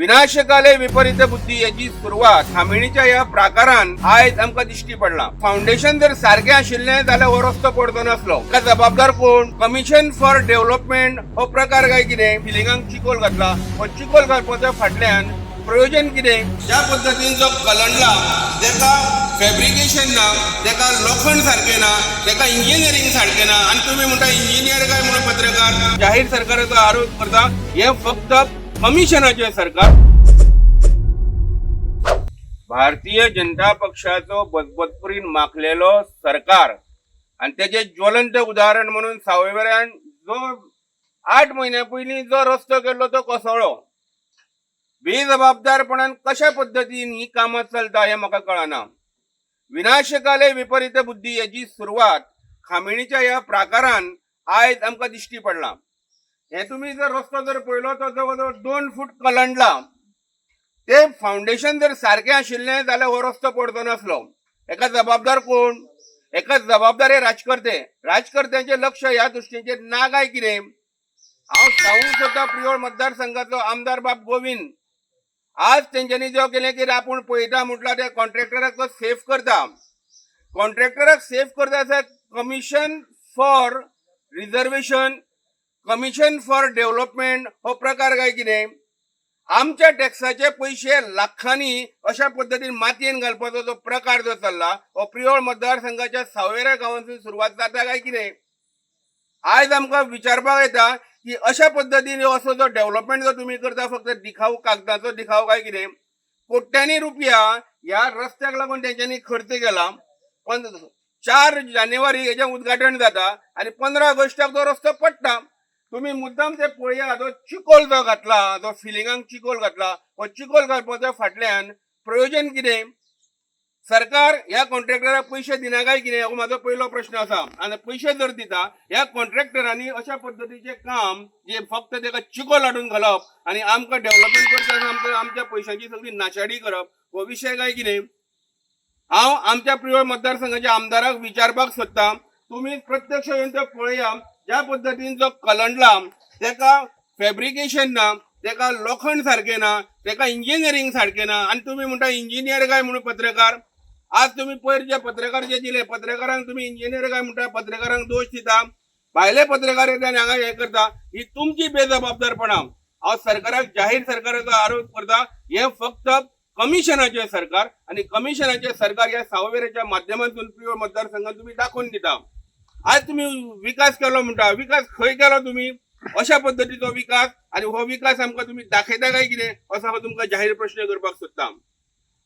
विनाशकाले विपरीत बुद्धी याची सुरुवात खामिणीच्या या प्रकारान आयज आमकां दिश्टी पडला। फाउंडेशन जर सारखे आशिल्ले जाल्यार हो रस्तो पडतो नासलो। ताका जबाबदार कोण? कमिशन फॉर डेव्हलपमेंट हो प्रकार काय कितें? फिलिंगांक चिकोल घातला। हो चिकोल घालपाच्या फाटल्यान प्रयोजन कितें? ज्या पद्दतीन जो कलंडला तेका फॅब्रिकेशन ना, तेका लोखंड सारखे ना, तेका इंजिनियरिंग सारखे ना, आणि तुम्ही म्हणता इंजिनियर काय म्हणून पत्रकार जाहीर सरकाराचो आरोप करता। हे फक्त कमिशनाचे सरकार। भारतीय जनता पक्षाचो बदबदपुरीन माखलेलो सरकार आणि त्याचे ज्वलंत उदाहरण म्हणून सावयवेऱ्यान जो 8 महिन्या पयलीं जो रस्तो केल्लो तो कोसळ्ळो। बेजबाबदारपणान कशा पद्धतीन ही कामां चलता हे म्हाका कळना। विनाशकाले विपरीत बुद्धी याची सुरुवात खामिणीच्या या प्रकारान आयज आमकां दिश्टी पडला। हे तुम्ही जर रस्तो जर पळयलो तो जवळ 2 फूट कलंडला। ते फाउंडेशन जर सारखे आशिल्ले जाल्यार हो रस्तो पडतो नासलो। हेका जबाबदार कोण? हेका जबाबदार हे राजकर्ते। राजकर्त्यांचे लक्ष ह्या दृश्टीचेर ना काय कितें? हांव सांगूंक सोदता प्रियोळ मतदारसंघाचो आमदार बाब गोविंद, आज तेंच्यांनी जो केलें की आपूण पळयता म्हटल्यार त्या कॉन्ट्रॅक्टराक तो सेफ करता। कॉन्ट्रॅक्टराक सेफ करता commission for reservation, commission for development हो प्रकार काय कितें? आमच्या टॅक्साचे पैसे लाखांनी अशा पद्धतीन मातयेन घालपाचो जो प्रकार जो चल्ला हो प्रियोळ मतदारसंघाच्या सावयवेऱ्या गांवांतून सुरवात जाता काय कितें? आज आमकां विचारपाक येता की अशा पद्धतीन असो जो डेव्हलपमेंट जो तुम्ही करता फक्त दिखाऊ कागदाचो दिखाऊ काय कितें? कोट्यांनी रुपया ह्या रस्त्याक लागून तेंच्यांनी खर्च केला। 4 जानेवारी हेचें उद्घाटन जाता आणि 15 ऑगस्टाक तो रस्तो पडटा। तुम्ही मुद्दाम ते पळया, जो चिकोल जो घातला, जो फिलिंगांक चिकोल घातला, हो चिकोल घालपाच्या फाटल्यान प्रयोजन कितें? सरकार ह्या कॉन्ट्रॅक्टराक पैसे दिना काय कितें? हो म्हाजो पयलो प्रश्न आसा। आणि पैसे जर दिता ह्या कॉन्ट्रॅक्टरांनी अशा पद्धतीचे काम जे फक्त तेका चिकोल हाडून घालप आणि आमकां डेव्हलपमेंट करता आमच्या पैशांची सगळी नाशाडी करप, हो विशय काय कितें? हांव आमच्या प्रियोळ मतदारसंघाच्या आमदाराक विचारपाक सोदता, तुम्ही प्रत्यक्ष येवन ते पळया, ज्या पद्धतीन जो कलंडला तेका फॅब्रिकेशन ना, तेका लोखंड सारखे ना, तेका इंजिनियरिंग सारखे ना, आणि तुम्ही म्हणता इंजिनियर काय म्हणून पत्रकार। आज तुम्ही पयर जे पत्रकार जे दिले पत्रकारांक तुम्ही इंजिनियर काय म्हणता, पत्रकारांक दोष दिता, भायले पत्रकार येता हांगा हे करता, ही तुमची बेजबाबदारपणा। हांव सरकाराक जाहीर सरकाराचो आरोप करता, हे फक्त कमिशनाचे सरकार आणि कमिशनाचे सरकार या सावयवेऱ्याच्या माध्यमातून प्रियोळ मतदारसंघात तुम्ही दाखवून दिता। आज तुम्ही विकास केलो म्हणता, विकास खंय केलो तुम्ही? अशा पद्धतीचो विकास, आणि हो विकास आमकां तुम्ही दाखयता काय कितें असो हांव तुमकां जाहीर प्रश्न करपाक सोदता।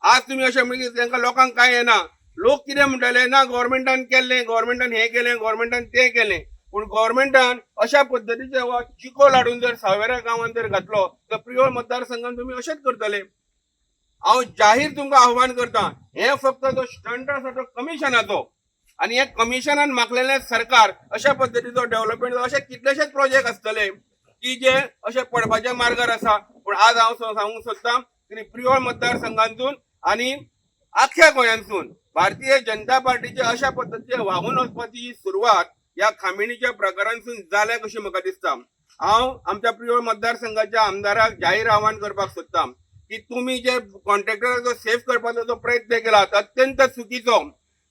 आज तुम्ही अशें म्हणजे तांकां लोकांक काय येना, लोक कितें म्हणटाले ना गव्हर्मेंटान केल्लें, गव्हर्मेंटान हें केलें, गव्हर्मेंटान तें केलें, पूण गव्हर्मेंटान अशा पद्धतीचे हो चिकोल हाडून जर सावयवेऱ्या गांवांत जर घातलो तर प्रियोळ मतदारसंघात तुम्ही अशेंच करतले। हांव जाहीर तुमकां आव्हान करता, हे फक्त जो स्टंट आसा तो कमिशनाचो, आणि हे कमिशनान मागलेले सरकार अशा पद्धतीचो डेव्हलपमेंट असे कितलेशेच प्रोजेक्ट आसतले की जे असे पडपाच्या मार्गार आसा। पण आज हांव सांगूंक सोदता की प्रियोळ मतदारसंघातून आणि आख्या गोंयांतून भारतीय जनता पार्टीचे अशा पद्धतीचे वागून वचपाची सुरवात या खामिणीच्या प्रकारांतून जाल्या कशी म्हाका दिसता। हांव आमच्या प्रियोळ मतदारसंघाच्या आमदाराक जाहीर आव्हान करपाक सोदता की तुम्ही जे कॉन्ट्रॅक्टराक जो सेफ करपाचो जो प्रयत्न केला तो अत्यंत चुकीचो।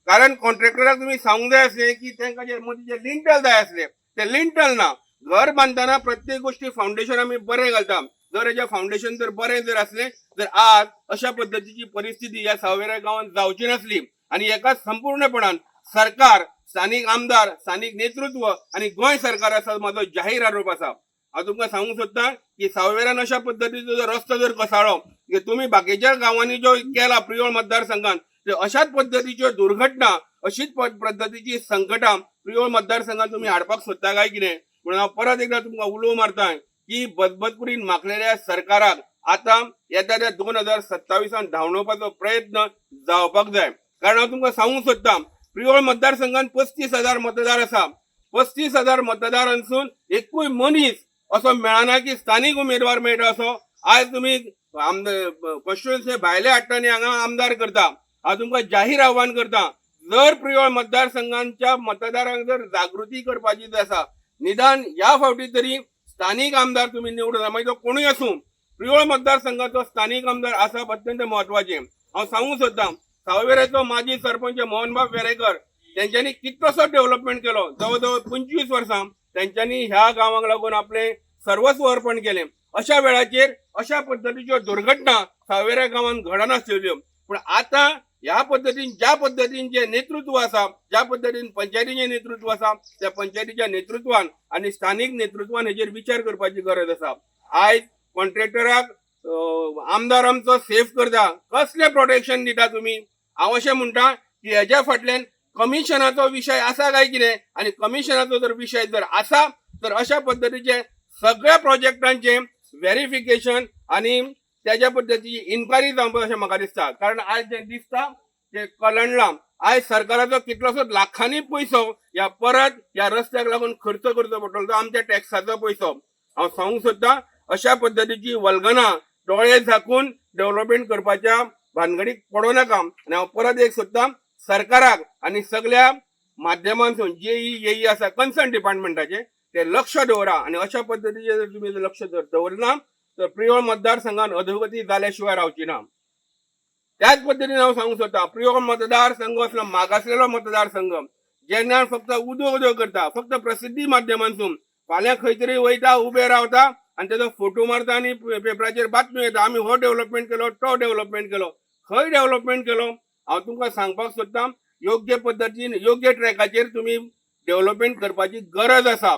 कारण कॉन्ट्रॅक्टराक तुम्ही सांगूंक जाय आसलें की तांकां जे मदीं जे लिंटल जाय आसले ते लिंटल ना। घर बांदतना प्रत्येक गोष्टी फाउंडेशन आमी बरें घालता, जर हेजें फाउंडेशन जर बरें जर आसलें तर आज अशा पद्धतीची परिस्थिती ह्या सावयवेऱ्या गांवांत जावची नासली। आणि एका संपूर्णपणान सरकार, स्थानिक आमदार, स्थानिक नेतृत्व आणि गोंय सरकार आसा म्हाजो जाहीर आरोप आसा। हांव तुमकां सांगूंक सोदता की सावयवेऱ्यान अशा पद्धतीचो जर रस्तो जर कोसळ्ळो की तुम्ही बाकीच्या गांवांनी जो केला प्रियोळ मतदारसंघात, अशाच पद्धतीच्यो दुर्घटना, अशीच पद्धतीची संकटां प्रियोळ मतदारसंघात तुम्ही हाडपाक सोदता काय कितें? म्हणून हांव परत एकदा तुमकां उलोव मारता की बदबदपुरीन माखलेल्या सरकाराक आता येता त्या 2027 धांवडोवपाचो प्रयत्न जावपाक जाय। कारण हांव तुमकां सांगूंक सोदता, प्रियोळ मतदारसंघात 35,000 मतदार आसा। 35,000 मतदारांसून एकूय मनीस असो मेळना की स्थानिक उमेदवार मेळटा असो। आज तुम्ही कॉन्स्टिट्युएन्सी भायले हाडटा आनी हांगा आमदार करता। हांव तुमकां जाहीर आव्हान करता, जर प्रियोळ मतदारसंघांच्या मतदारांक जर जागृती करपाची आसा, निदान ह्या फावटी तरी स्थानिक आमदार तुम्ही निवडून, मागीर तो कोणूय आसूं, प्रियोळ मतदारसंघाचो स्थानिक आमदार आसप अत्यंत महत्वाचे. हांव सांगूंक सोदतां सावयवेरेचो माजी सरपंच मोहनबाब वेरेकर त्यांच्यानी कितलोसो डेव्हलपमेंट केलो. जवळजवळ 25 वर्सां त्यांच्यानी ह्या गावाक लागून आपले सर्वस्व अर्पण केले. अशा वेळाचेर अशा पद्धतीच्यो दुर्घटना सावयवेऱ्या गावांत घडनासल्यो. पण आता ह्या पद्धतीन ज्या पद्धतीन जे नेतृत्व आसा, ज्या पद्धतीन पंचायतीचे नेतृत्व आसा, त्या पंचायतीच्या नेतृत्वान आणि स्थानिक नेतृत्वान हेजेर विचार करपाची गरज आसा. आयज कॉन्ट्रॅक्टराक आमदार आमचो सेफ करता, कसले प्रोटेक्शन दिता तुमी? हांव अशें म्हणटा की हेज्या फाटल्यान कमिशनाचो विशय आसा काय कितें? आणि कमिशनाचो जर विशय जर आसा तर अशा पद्धतीचे सगळ्या प्रोजेक्टांचे व्हेरिफिकेशन आणि त्याच्या पद्धतीची इन्क्वायरी जावपाक अशें म्हाका दिसता. कारण आयज जें दिसता ते कलंडलां. आयज सरकाराचो कितलोसो लाखांनी पयसो ह्या रस्त्याक लागून खर्च करचो पडटलो, तो आमच्या टॅक्साचो पयसो. हांव सांगूंक सोदतां अशा पद्धतीची वल्गना डोळे झाकून डेव्हलपमेंट करपाच्या भानगडीक पडो नाका. आनी हांव परत एक सोदतां सरकाराक आनी सगळ्या माध्यमांतून जेई आसा कन्सर्न डिपार्टमेंटाचे ते लक्ष दवरा. आणि अशा पद्धतीचे जर तुम्ही लक्ष जर दवरना तर प्रियोळ मतदारसंघात अधोगती झाल्याशिवाय रावची ना. त्याच पद्धतीने हांव सांगूंक सोदतां प्रियोळ मतदारसंघ असलो मागासलेलो मतदारसंघ जेन्ना फक्त उदो उदो करता, फक्त प्रसिद्धी माध्यमांतून फाल्यां खंय तरी वयता, उबे रावता आणि तेजो फोटो मारता आणि पेपराचेर बातमी येता आमी हो डेव्हलपमेंट केलो, तो डेव्हलपमेंट केलो. खंय डेव्हलपमेंट केलो? हांव तुमकां सांगपाक सोदतां योग्य पद्धतीन योग्य ट्रॅकाचेर तुम्ही डेव्हलपमेंट करपाची गरज आसा.